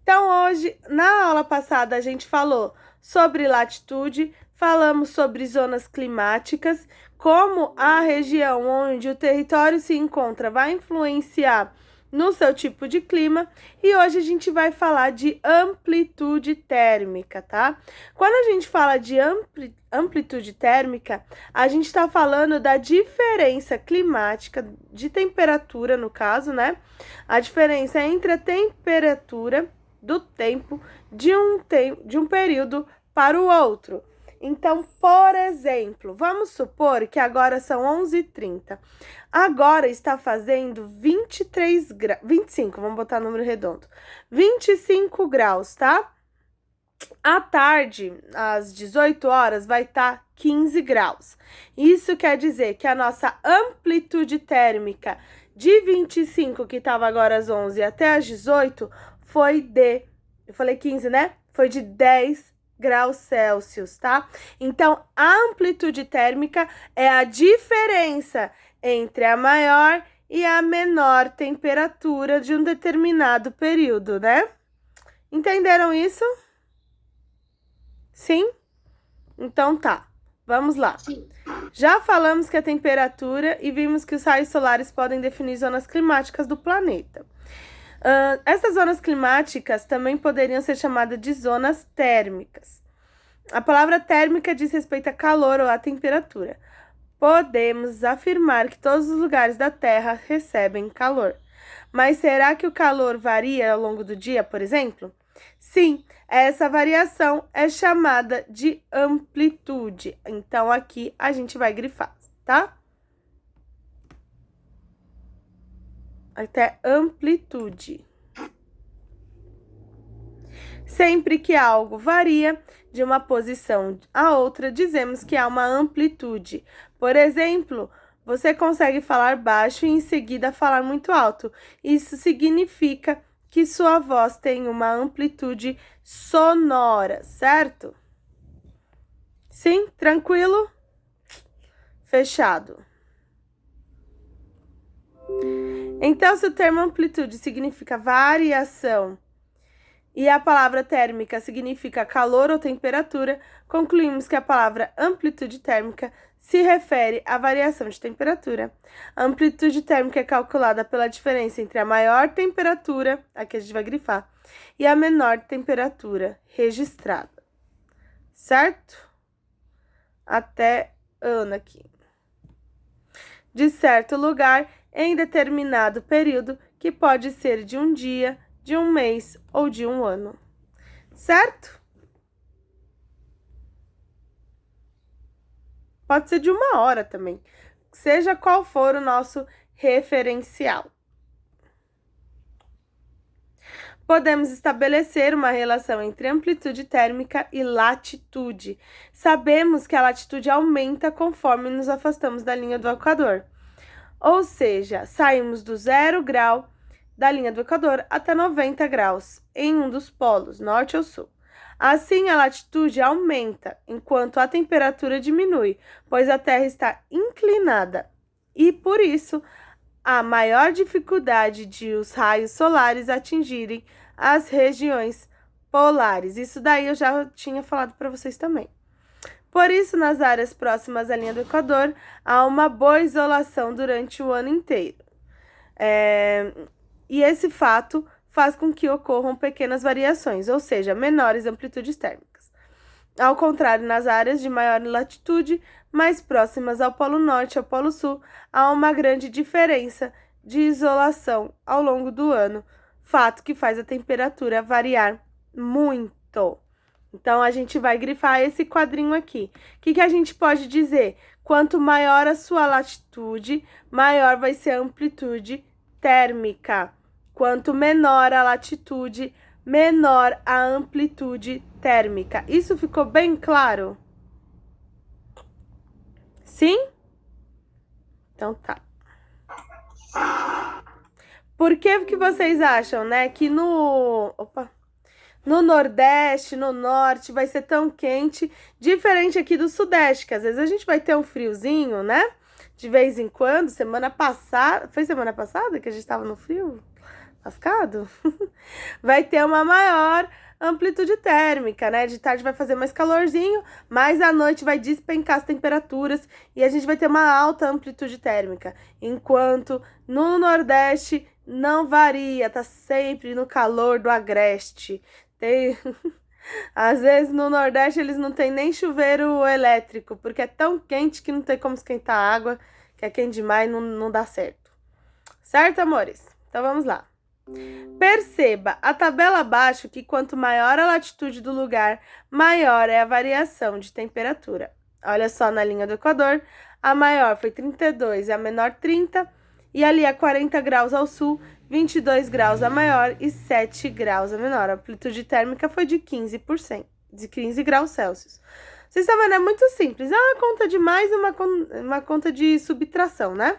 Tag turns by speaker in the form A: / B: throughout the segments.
A: Então, hoje, na aula passada, a gente falou sobre latitude, falamos sobre zonas climáticas, como a região onde o território se encontra vai influenciar no seu tipo de clima, e hoje a gente vai falar de amplitude térmica, tá? Quando a gente fala de amplitude térmica, a gente está falando da diferença climática de temperatura, no caso, né? A diferença entre a temperatura do tempo de um período para o outro. Então, por exemplo, vamos supor que agora são 11h30. Agora está fazendo 23 graus, 25, vamos botar número redondo. 25 graus, tá? À tarde, às 18 horas, vai estar 15 graus. Isso quer dizer que a nossa amplitude térmica de 25, que estava agora às 11 até às 18, foi de, eu falei 15, né? Foi de 10 graus Celsius, tá? Então, a amplitude térmica é a diferença entre a maior e a menor temperatura de um determinado período, né? Entenderam isso? Sim? Então tá, vamos lá.
B: Sim.
A: Já falamos que a temperatura e vimos que os raios solares podem definir zonas climáticas do planeta. Essas zonas climáticas também poderiam ser chamadas de zonas térmicas. A palavra térmica diz respeito a calor ou a temperatura. Podemos afirmar que todos os lugares da Terra recebem calor. Mas será que o calor varia ao longo do dia, por exemplo? Sim, essa variação é chamada de amplitude. Então, aqui a gente vai grifar, tá? Até amplitude. Sempre que algo varia de uma posição a outra, dizemos que há uma amplitude. Por exemplo, você consegue falar baixo e em seguida falar muito alto. Isso significa que sua voz tem uma amplitude sonora, certo? Sim? Tranquilo? Fechado. Então, se o termo amplitude significa variação e a palavra térmica significa calor ou temperatura, concluímos que a palavra amplitude térmica se refere à variação de temperatura. A amplitude térmica é calculada pela diferença entre a maior temperatura, aqui a gente vai grifar, e a menor temperatura registrada. Certo? Até Ana aqui. De certo lugar, em determinado período, que pode ser de um dia, de um mês ou de um ano. Certo? Pode ser de uma hora também, seja qual for o nosso referencial. Podemos estabelecer uma relação entre amplitude térmica e latitude. Sabemos que a latitude aumenta conforme nos afastamos da linha do Equador. Ou seja, saímos do 0 grau da linha do Equador até 90 graus em um dos polos, norte ou sul. Assim, a latitude aumenta, enquanto a temperatura diminui, pois a Terra está inclinada e, por isso, há maior dificuldade de os raios solares atingirem as regiões polares. Isso daí eu já tinha falado para vocês também. Por isso, nas áreas próximas à linha do Equador, há uma boa isolação durante o ano inteiro. E esse fato faz com que ocorram pequenas variações, ou seja, menores amplitudes térmicas. Ao contrário, nas áreas de maior latitude, mais próximas ao Polo Norte e ao Polo Sul, há uma grande diferença de isolação ao longo do ano, fato que faz a temperatura variar muito. Então, a gente vai grifar esse quadrinho aqui. O que a gente pode dizer? Quanto maior a sua latitude, maior vai ser a amplitude térmica. Quanto menor a latitude, menor a amplitude térmica. Isso ficou bem claro? Sim? Então tá. Por que vocês acham, né, que no Nordeste, no Norte, vai ser tão quente, diferente aqui do Sudeste, que às vezes a gente vai ter um friozinho, né? De vez em quando, semana passada, foi semana passada que a gente tava no frio? lascado. Vai ter uma maior amplitude térmica, né? De tarde vai fazer mais calorzinho, mas à noite vai despencar as temperaturas e a gente vai ter uma alta amplitude térmica. Enquanto no Nordeste não varia, tá sempre no calor do agreste. Tem... Às vezes no Nordeste eles não tem nem chuveiro elétrico, porque é tão quente que não tem como esquentar a água, que é quente demais, não dá certo. Certo, amores? Então vamos lá. Perceba a tabela abaixo que quanto maior a latitude do lugar, maior é a variação de temperatura. Olha só na linha do Equador, a maior foi 32 e a menor 30, e ali a 40 graus ao sul, 22 graus a maior e 7 graus a menor. A amplitude térmica foi de 15%, de 15 graus Celsius. Vocês estão vendo, é muito simples. É uma conta de mais e uma conta de subtração, né?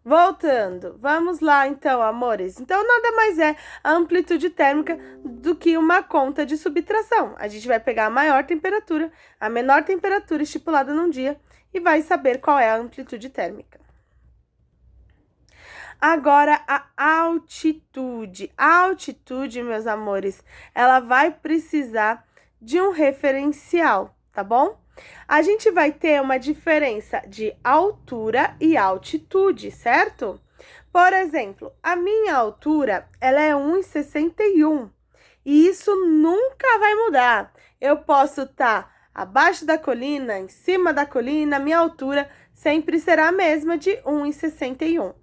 A: Voltando, vamos lá então, amores. Então, nada mais é a amplitude térmica do que uma conta de subtração. A gente vai pegar a maior temperatura, a menor temperatura estipulada num dia e vai saber qual é a amplitude térmica. Agora, a altitude. A altitude, meus amores, ela vai precisar de um referencial, tá bom? A gente vai ter uma diferença de altura e altitude, certo? Por exemplo, a minha altura, ela é 1,61 e isso nunca vai mudar. Eu posso estar abaixo da colina, em cima da colina, minha altura sempre será a mesma de 1,61.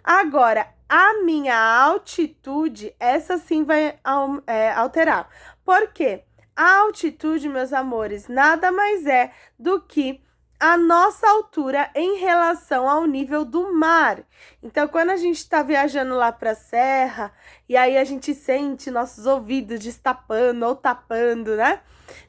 A: Agora, a minha altitude, essa sim vai alterar. Por quê? A altitude, meus amores, nada mais é do que a nossa altura em relação ao nível do mar. Então, quando a gente está viajando lá para a serra, e aí a gente sente nossos ouvidos destapando ou tapando, né?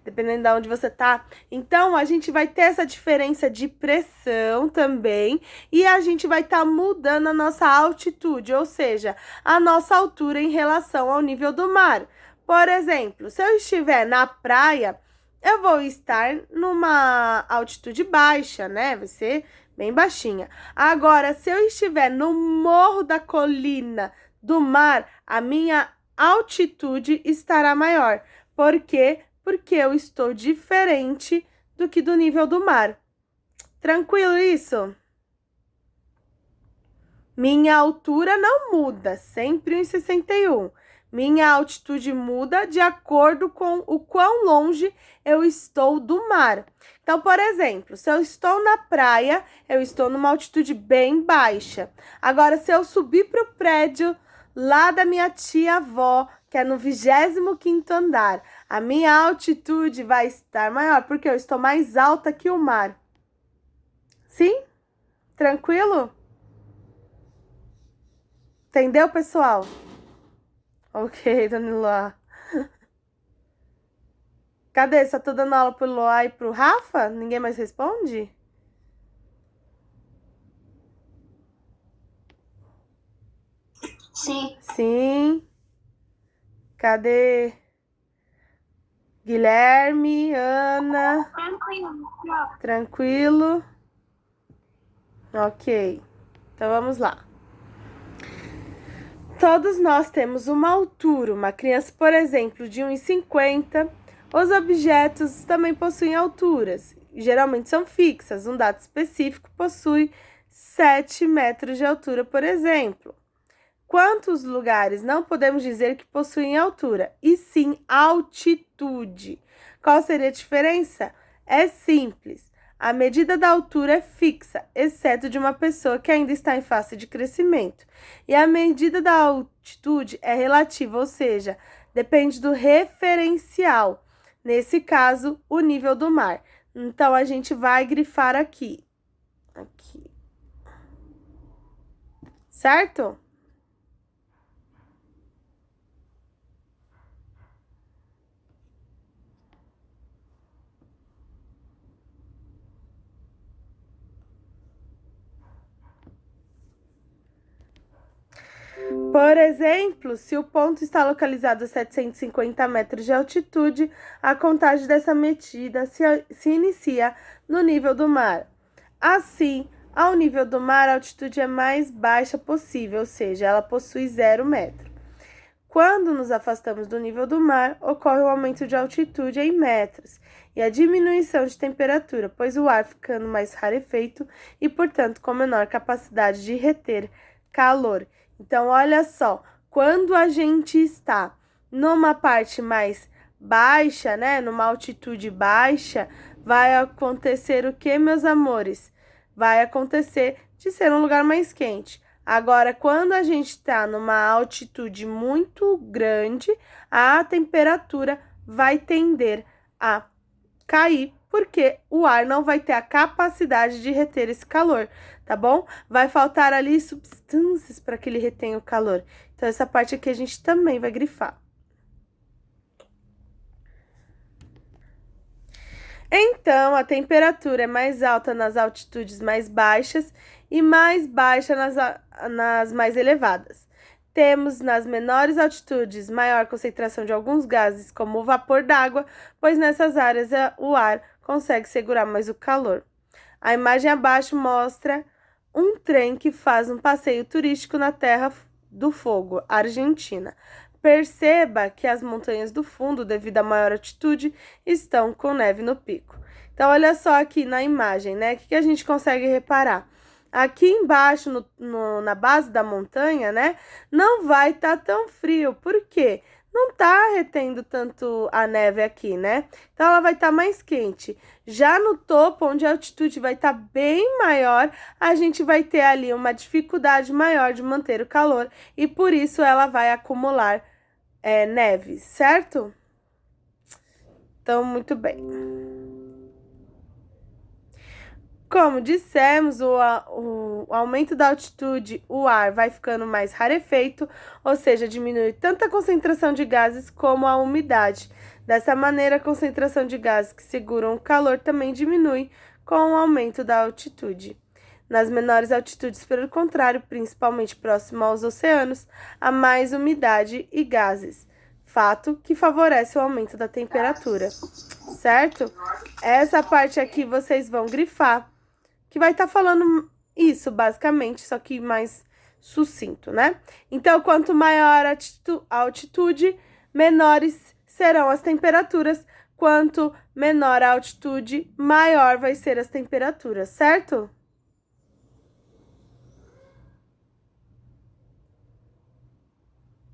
A: Dependendo de onde você tá. Então, a gente vai ter essa diferença de pressão também, e a gente vai estar mudando a nossa altitude, ou seja, a nossa altura em relação ao nível do mar. Por exemplo, se eu estiver na praia, eu vou estar numa altitude baixa, né? Vai ser bem baixinha. Agora, se eu estiver no morro da colina do mar, a minha altitude estará maior. Por quê? Porque eu estou diferente do que do nível do mar. Tranquilo isso? Minha altura não muda, sempre 1,61. Minha altitude muda de acordo com o quão longe eu estou do mar. Então, por exemplo, se eu estou na praia, eu estou numa altitude bem baixa. Agora, se eu subir para o prédio lá da minha tia-avó, que é no 25º andar, a minha altitude vai estar maior, porque eu estou mais alta que o mar. Sim? Tranquilo? Entendeu, pessoal? Ok, dona Eloá. Cadê? Só tô dando aula pro Eloá e pro Rafa? Ninguém mais responde?
B: Sim.
A: Sim. Cadê? Guilherme, Ana. Tranquilo. Ok. Então vamos lá. Todos nós temos uma altura. Uma criança, por exemplo, de 1,50. Os objetos também possuem alturas. Geralmente são fixas. Um dado específico possui 7 metros de altura, por exemplo. Quantos lugares não podemos dizer que possuem altura, e sim altitude? Qual seria a diferença? É simples. A medida da altura é fixa, exceto de uma pessoa que ainda está em fase de crescimento. E a medida da altitude é relativa, ou seja, depende do referencial. Nesse caso, o nível do mar. Então, a gente vai grifar aqui. Aqui. Certo? Por exemplo, se o ponto está localizado a 750 metros de altitude, a contagem dessa medida se inicia no nível do mar. Assim, Ao nível do mar, a altitude é mais baixa possível, ou seja, ela possui 0 metro. Quando nos afastamos do nível do mar, ocorre um aumento de altitude em metros e a diminuição de temperatura, pois o ar ficando mais rarefeito e, portanto, com menor capacidade de reter calor. Então, olha só, quando a gente está numa parte mais baixa, né, numa altitude baixa, vai acontecer o que, meus amores? Vai acontecer de ser um lugar mais quente. Agora, quando a gente está numa altitude muito grande, a temperatura vai tender a cair, porque o ar não vai ter a capacidade de reter esse calor, tá bom? Vai faltar ali substâncias para que ele retenha o calor. Então, essa parte aqui a gente também vai grifar. Então, a temperatura é mais alta nas altitudes mais baixas e mais baixa nas mais elevadas. Temos nas menores altitudes maior concentração de alguns gases, como o vapor d'água, pois nessas áreas o ar consegue segurar mais o calor. A imagem abaixo mostra um trem que faz um passeio turístico na Terra do Fogo, Argentina. Perceba que as montanhas do fundo, devido à maior altitude, estão com neve no pico. Então, olha só aqui na imagem, né? O que a gente consegue reparar? Aqui embaixo, na base da montanha, né? Não vai estar tão frio. Por quê? Não tá retendo tanto a neve aqui, né? Então, ela vai estar mais quente. Já no topo, onde a altitude vai estar bem maior, a gente vai ter ali uma dificuldade maior de manter o calor e por isso ela vai acumular neve, certo? Então, muito bem. Como dissemos, o aumento da altitude, o ar vai ficando mais rarefeito, ou seja, diminui tanto a concentração de gases como a umidade. Dessa maneira, a concentração de gases que seguram o calor também diminui com o aumento da altitude. Nas menores altitudes, pelo contrário, principalmente próximo aos oceanos, há mais umidade e gases, fato que favorece o aumento da temperatura, certo? Essa parte aqui vocês vão grifar, que vai estar falando isso, basicamente, só que mais sucinto, né? Então, quanto maior a altitude, menores serão as temperaturas. Quanto menor a altitude, maior vai ser as temperaturas, certo?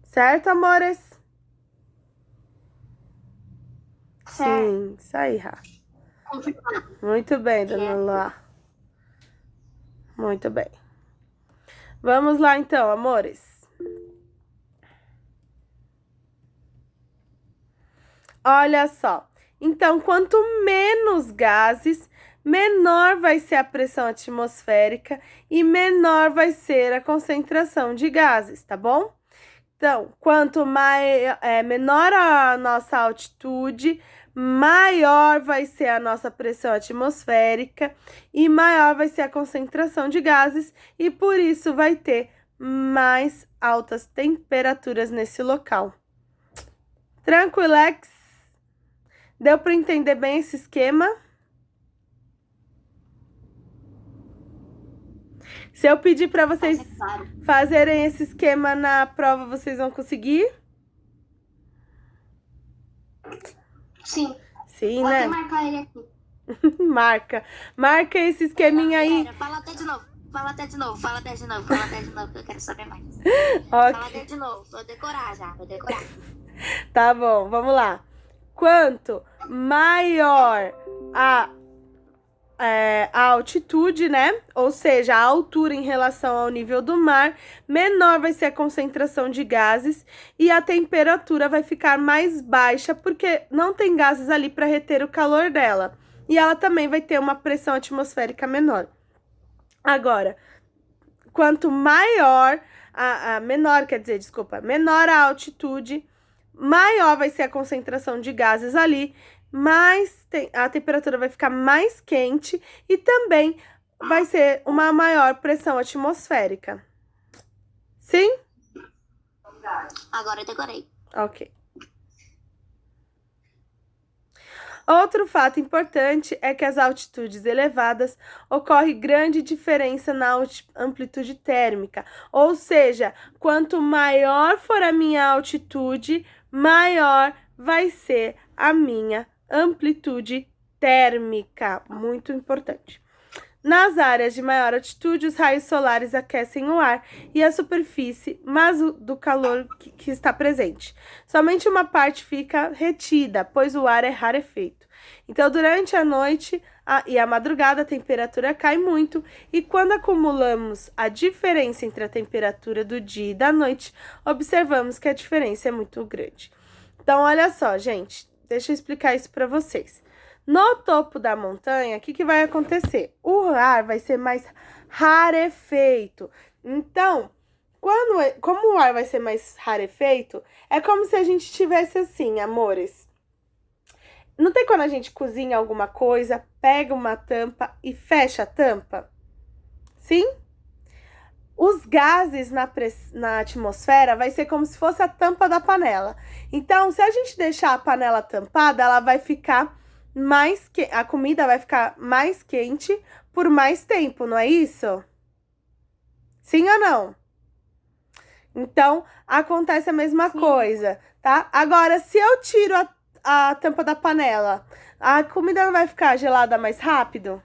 A: Certo, amores? Sim, isso aí, Rá. Muito bem, dona Lua. Muito bem. Vamos lá, então, amores. Olha só. Então, quanto menos gases, menor vai ser a pressão atmosférica e menor vai ser a concentração de gases, tá bom? Então, quanto menor a nossa altitude, maior vai ser a nossa pressão atmosférica e maior vai ser a concentração de gases e por isso vai ter mais altas temperaturas nesse local. Tranquilex? Deu para entender bem esse esquema? Se eu pedir para vocês fazerem esse esquema na prova, vocês vão conseguir?
B: Sim.
A: Sim,
B: Vou
A: né?
B: até marcar ele aqui.
A: Marca esse esqueminha aí.
B: Fala até de novo. Fala até de novo, que eu quero saber mais.
A: Okay.
B: Fala até de novo, vou decorar já, vou decorar.
A: Tá bom, vamos lá. Quanto maior a altitude, né? Ou seja, a altura em relação ao nível do mar, menor vai ser a concentração de gases e a temperatura vai ficar mais baixa, porque não tem gases ali para reter o calor dela. E ela também vai ter uma pressão atmosférica menor. Agora, quanto maior menor a altitude, maior vai ser a concentração de gases ali, a temperatura vai ficar mais quente e também vai ser uma maior pressão atmosférica. Sim?
B: Agora eu decorei.
A: Ok. Outro fato importante é que as altitudes elevadas ocorre grande diferença na amplitude térmica, ou seja, quanto maior for a minha altitude, maior vai ser a minha amplitude térmica, muito importante. Nas áreas de maior altitude, os raios solares aquecem o ar e a superfície, mas do calor que está presente. Somente uma parte fica retida, pois o ar é rarefeito. Então, durante a noite e a madrugada, a temperatura cai muito, e quando acumulamos a diferença entre a temperatura do dia e da noite, observamos que a diferença é muito grande. Então, olha só, gente, deixa eu explicar isso para vocês. No topo da montanha, o que vai acontecer? O ar vai ser mais rarefeito. Então, como o ar vai ser mais rarefeito, é como se a gente tivesse assim, amores. Não tem quando a gente cozinha alguma coisa, pega uma tampa e fecha a tampa? Sim? Os gases na atmosfera vai ser como se fosse a tampa da panela. Então, se a gente deixar a panela tampada, ela vai ficar a comida vai ficar mais quente por mais tempo, não é isso? Sim ou não? Então, acontece a mesma coisa, tá? Agora, se eu tiro a tampa da panela, a comida não vai ficar gelada mais rápido?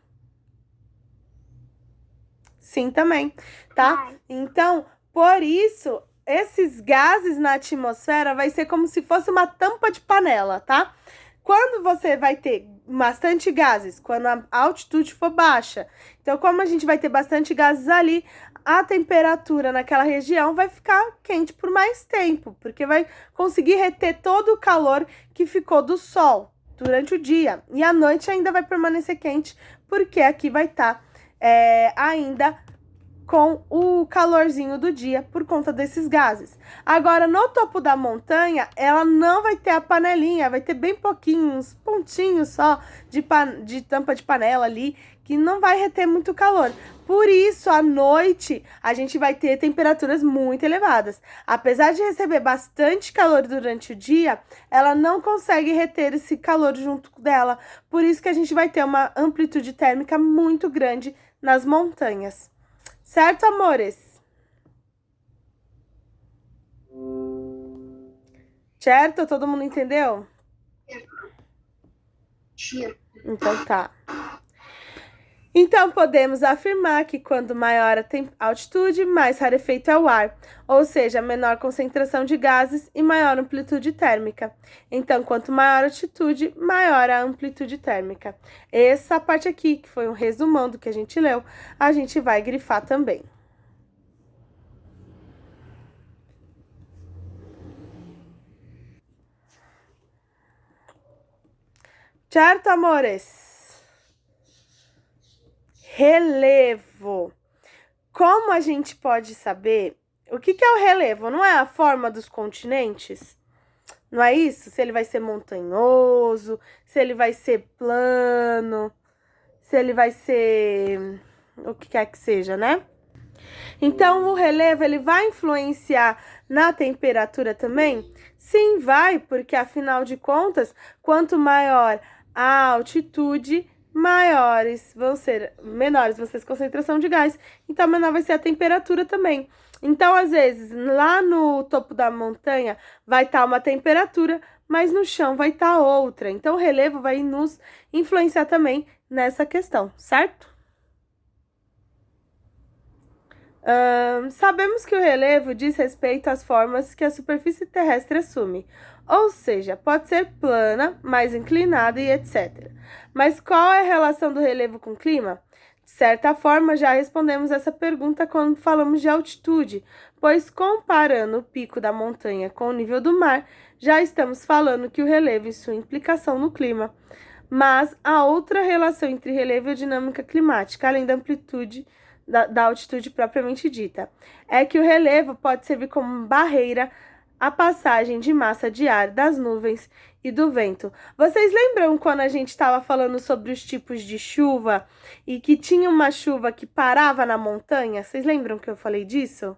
A: Sim, também, tá? Então, por isso, esses gases na atmosfera vai ser como se fosse uma tampa de panela, tá? Quando você vai ter bastante gases, quando a altitude for baixa, então como a gente vai ter bastante gases ali, a temperatura naquela região vai ficar quente por mais tempo, porque vai conseguir reter todo o calor que ficou do sol durante o dia. E à noite ainda vai permanecer quente, porque aqui vai estar ainda com o calorzinho do dia por conta desses gases. Agora, no topo da montanha, ela não vai ter a panelinha, vai ter bem pouquinho, uns pontinhos só de tampa de panela ali, que não vai reter muito calor. Por isso, à noite, a gente vai ter temperaturas muito elevadas. Apesar de receber bastante calor durante o dia, ela não consegue reter esse calor junto dela. Por isso que a gente vai ter uma amplitude térmica muito grande nas montanhas. Certo, amores? Certo? Todo mundo entendeu? Então tá. Então, podemos afirmar que quando maior a altitude, mais rarefeito é o ar, ou seja, menor concentração de gases e maior amplitude térmica. Então, quanto maior a altitude, maior a amplitude térmica. Essa parte aqui, que foi um resumão do que a gente leu, a gente vai grifar também. Certo, amores? Relevo. Como a gente pode saber o que é o relevo? Não é a forma dos continentes? Não é isso? Se ele vai ser montanhoso, se ele vai ser plano, se ele vai ser o que quer que seja, né? Então, o relevo, ele vai influenciar na temperatura também? Sim, vai, porque afinal de contas, quanto maior a altitude, menores vão ser a concentração de gás, então menor vai ser a temperatura também. Então, às vezes, lá no topo da montanha vai estar uma temperatura, mas no chão vai estar outra. Então, o relevo vai nos influenciar também nessa questão, certo? Sabemos que o relevo diz respeito às formas que a superfície terrestre assume, ou seja, pode ser plana, mais inclinada e etc. Mas qual é a relação do relevo com o clima? De certa forma, já respondemos essa pergunta quando falamos de altitude, pois comparando o pico da montanha com o nível do mar, já estamos falando que o relevo e sua implicação no clima. Mas há outra relação entre relevo e dinâmica climática, além da amplitude da altitude propriamente dita. É que o relevo pode servir como barreira à passagem de massa de ar das nuvens e do vento. Vocês lembram quando a gente estava falando sobre os tipos de chuva e que tinha uma chuva que parava na montanha? Vocês lembram que eu falei disso?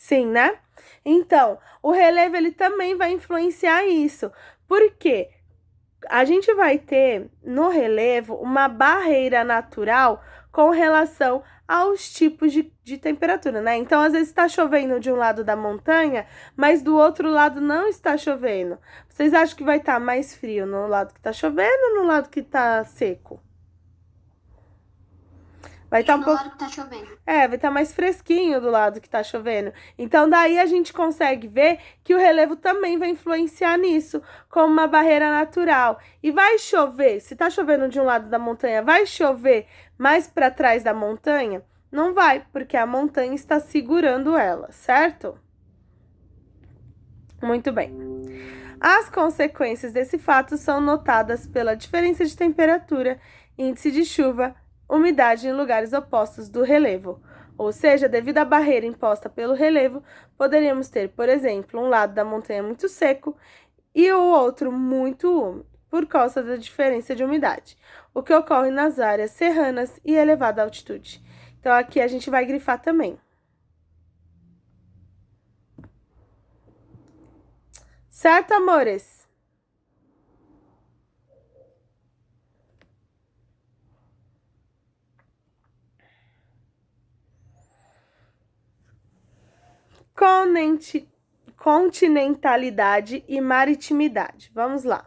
A: Sim, né? Então, o relevo ele também vai influenciar isso. Por quê? A gente vai ter no relevo uma barreira natural com relação aos tipos de temperatura, né? Então, às vezes está chovendo de um lado da montanha, mas do outro lado não está chovendo. Vocês acham que vai estar mais frio no lado que está chovendo ou no lado que está seco? Vai estar um pouco.
B: lado que tá chovendo.
A: Vai estar mais fresquinho do lado que tá chovendo. Então, daí a gente consegue ver que o relevo também vai influenciar nisso, como uma barreira natural. E vai chover, se tá chovendo de um lado da montanha, vai chover mais para trás da montanha? Não vai, porque a montanha está segurando ela, certo? Muito bem. As consequências desse fato são notadas pela diferença de temperatura, índice de chuva, umidade em lugares opostos do relevo. Ou seja, devido à barreira imposta pelo relevo, poderíamos ter, por exemplo, um lado da montanha muito seco e o outro muito úmido, por causa da diferença de umidade, o que ocorre nas áreas serranas e elevada altitude. Então, aqui a gente vai grifar também. Certo, amores? Continentalidade e maritimidade. Vamos lá.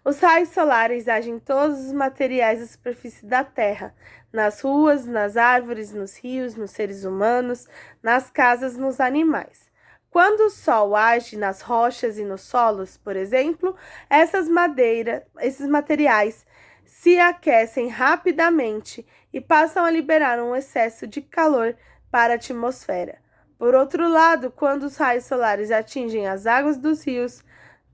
A: Os raios solares agem em todos os materiais da superfície da Terra, nas ruas, nas árvores, nos rios, nos seres humanos, nas casas, nos animais. Quando o Sol age nas rochas e nos solos, por exemplo, esses materiais se aquecem rapidamente e passam a liberar um excesso de calor para a atmosfera. Por outro lado, quando os raios solares atingem as águas dos rios,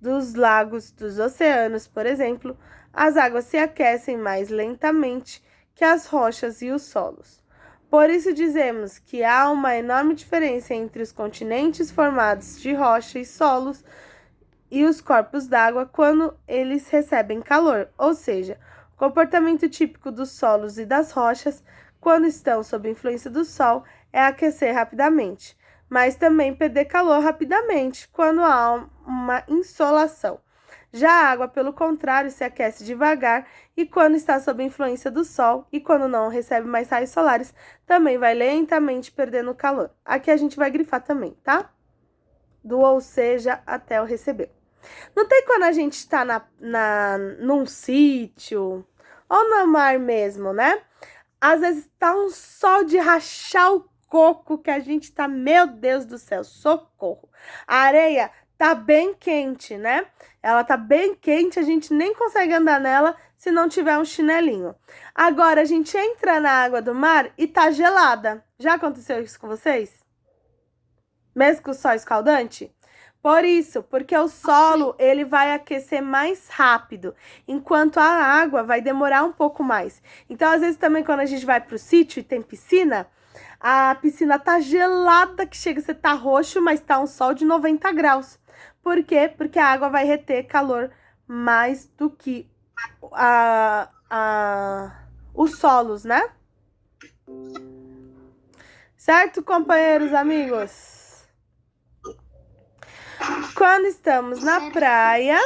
A: dos lagos, dos oceanos, por exemplo, as águas se aquecem mais lentamente que as rochas e os solos. Por isso dizemos que há uma enorme diferença entre os continentes formados de rocha e solos e os corpos d'água quando eles recebem calor, ou seja, o comportamento típico dos solos e das rochas quando estão sob influência do sol é aquecer rapidamente, mas também perder calor rapidamente quando há uma insolação. Já a água, pelo contrário, se aquece devagar e quando está sob influência do sol e quando não recebe mais raios solares, também vai lentamente perdendo calor. Aqui a gente vai grifar também, tá? Do ou seja até o receber. Não tem quando a gente está num sítio ou no mar mesmo, né? Às vezes tá um sol de rachar o coco que a gente tá, meu Deus do céu, socorro. A areia tá bem quente, né? Ela tá bem quente, a gente nem consegue andar nela se não tiver um chinelinho. Agora, a gente entra na água do mar e tá gelada. Já aconteceu isso com vocês? Mesmo com o sol escaldante? Por isso, porque o solo ele vai aquecer mais rápido, enquanto a água vai demorar um pouco mais. Então, às vezes também quando a gente vai pro sítio e tem piscina, a piscina tá gelada, que chega a ser tá roxo, mas tá um sol de 90 graus. Por quê? Porque a água vai reter calor mais do que os solos, né? Certo, companheiros, amigos? Quando estamos na praia,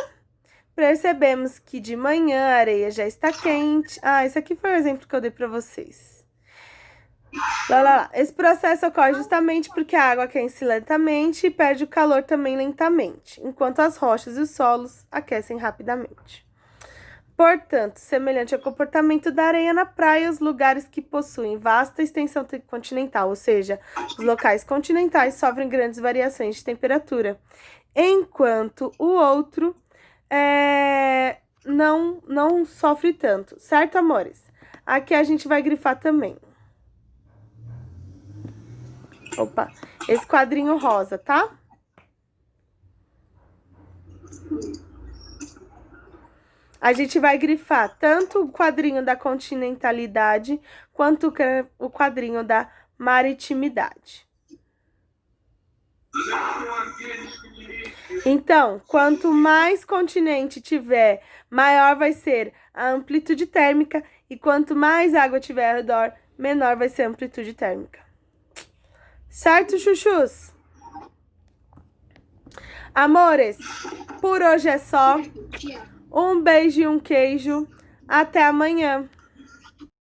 A: percebemos que de manhã a areia já está quente. Esse aqui foi o exemplo que eu dei para vocês. Esse processo ocorre justamente porque a água aquece lentamente e perde o calor também lentamente, enquanto as rochas e os solos aquecem rapidamente. Portanto, semelhante ao comportamento da areia na praia, os lugares que possuem vasta extensão continental, ou seja, os locais continentais sofrem grandes variações de temperatura, enquanto o outro não sofre tanto, certo, amores? Aqui a gente vai grifar também. Opa, esse quadrinho rosa, tá? A gente vai grifar tanto o quadrinho da continentalidade quanto o quadrinho da maritimidade. Então, quanto mais continente tiver, maior vai ser a amplitude térmica, e quanto mais água tiver ao redor, menor vai ser a amplitude térmica. Certo, chuchus? Amores, por hoje é só. Um beijo e um queijo. Até amanhã.